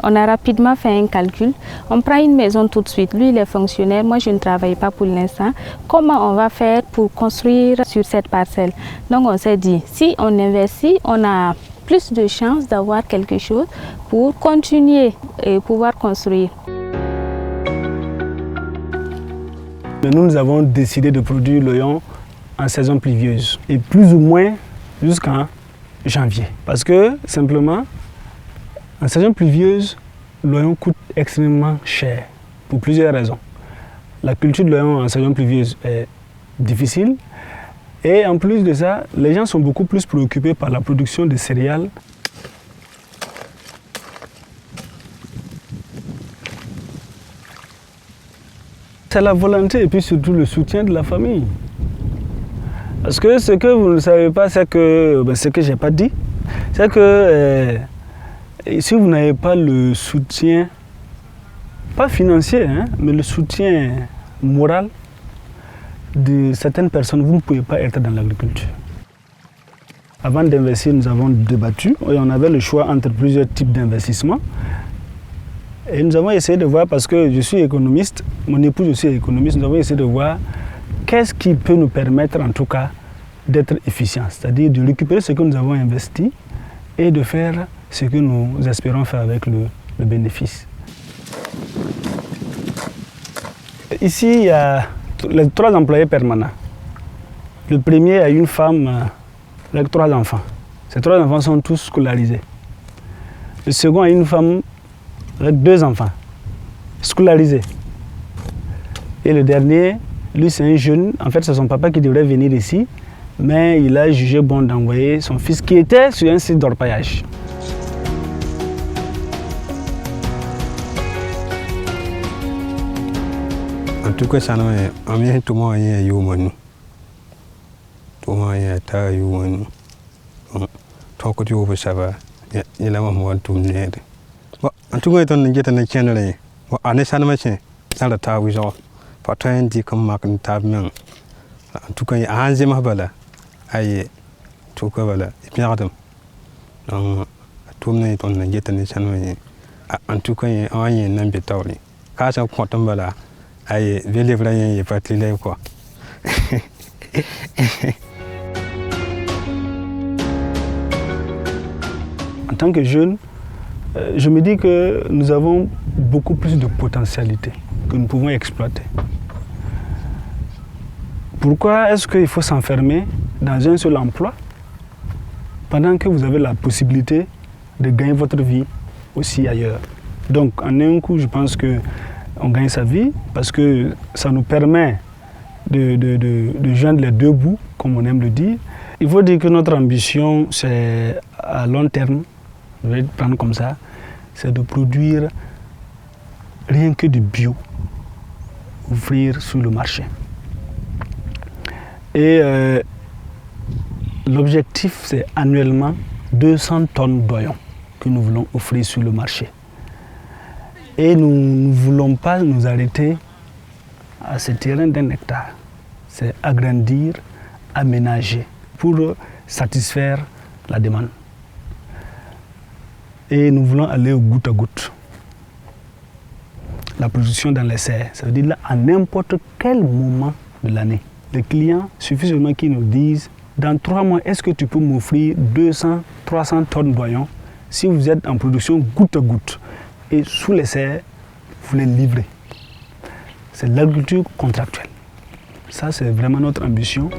On a rapidement fait un calcul. On prend une maison tout de suite. Lui, il est fonctionnaire. Moi, je ne travaille pas pour l'instant. Comment on va faire pour construire sur cette parcelle? Donc, on s'est dit, si on investit, on a plus de chances d'avoir quelque chose pour continuer et pouvoir construire. Nous avons décidé de produire l'oignon en saison pluvieuse et plus ou moins jusqu'en janvier. Parce que simplement, en saison pluvieuse, l'oignon coûte extrêmement cher pour plusieurs raisons. La culture de l'oignon en saison pluvieuse est difficile et en plus de ça, les gens sont beaucoup plus préoccupés par la production de céréales. C'est la volonté et puis surtout le soutien de la famille. Parce que ce que vous ne savez pas, c'est que, ce que je n'ai pas dit, c'est que si vous n'avez pas le soutien, pas financier, mais le soutien moral de certaines personnes, vous ne pouvez pas être dans l'agriculture. Avant d'investir, nous avons débattu et on avait le choix entre plusieurs types d'investissements. Et nous avons essayé de voir, parce que je suis économiste, mon épouse aussi est économiste, nous avons essayé de voir qu'est-ce qui peut nous permettre en tout cas d'être efficients, c'est-à-dire de récupérer ce que nous avons investi et de faire ce que nous espérons faire avec le bénéfice. Ici, il y a les 3 employés permanents. Le premier a une femme avec 3 enfants. Ces 3 enfants sont tous scolarisés. Le second a une femme avec 2 enfants, scolarisés. Et le dernier, lui c'est un jeune, en fait c'est son papa qui devrait venir ici, mais il a jugé bon d'envoyer son fils qui était sur un site d'orpaillage. En tout cas, ça n'a pas été tout le monde est humain. Tout le monde est humain. Tant que tu veux savoir, il a moins tout le monde. En tout cas, on est en channel. On est sans machin. Ça le tape aux gens. Pas très indiqué comme marque une table. En tout cas, il y a un zéma bala. Aïe, tout cas voilà. Et puis adam. Donc, tout le monde est en channel. En tout cas, il y a un n'embêtauli. Quand ça compte bala, aïe, vélé vrai, il est pas très quoi. En tant que jeune, je me dis que nous avons beaucoup plus de potentialité que nous pouvons exploiter. Pourquoi est-ce qu'il faut s'enfermer dans un seul emploi pendant que vous avez la possibilité de gagner votre vie aussi ailleurs? Donc en un coup, je pense qu'on gagne sa vie parce que ça nous permet de joindre les 2 bouts, comme on aime le dire. Il faut dire que notre ambition, c'est à long terme, je vais prendre comme ça, c'est de produire rien que du bio, offrir sur le marché. Et l'objectif, c'est annuellement 200 tonnes d'oignons que nous voulons offrir sur le marché. Et nous ne voulons pas nous arrêter à ce terrain d'1 hectare. C'est agrandir, aménager pour satisfaire la demande. Et nous voulons aller au goutte à goutte. La production dans les serres, ça veut dire là, à n'importe quel moment de l'année. Les clients, suffit seulement qu'ils nous disent, dans 3 mois, est-ce que tu peux m'offrir 200, 300 tonnes d'oignons si vous êtes en production goutte à goutte et sous les serres, vous les livrez. C'est l'agriculture contractuelle. Ça, c'est vraiment notre ambition.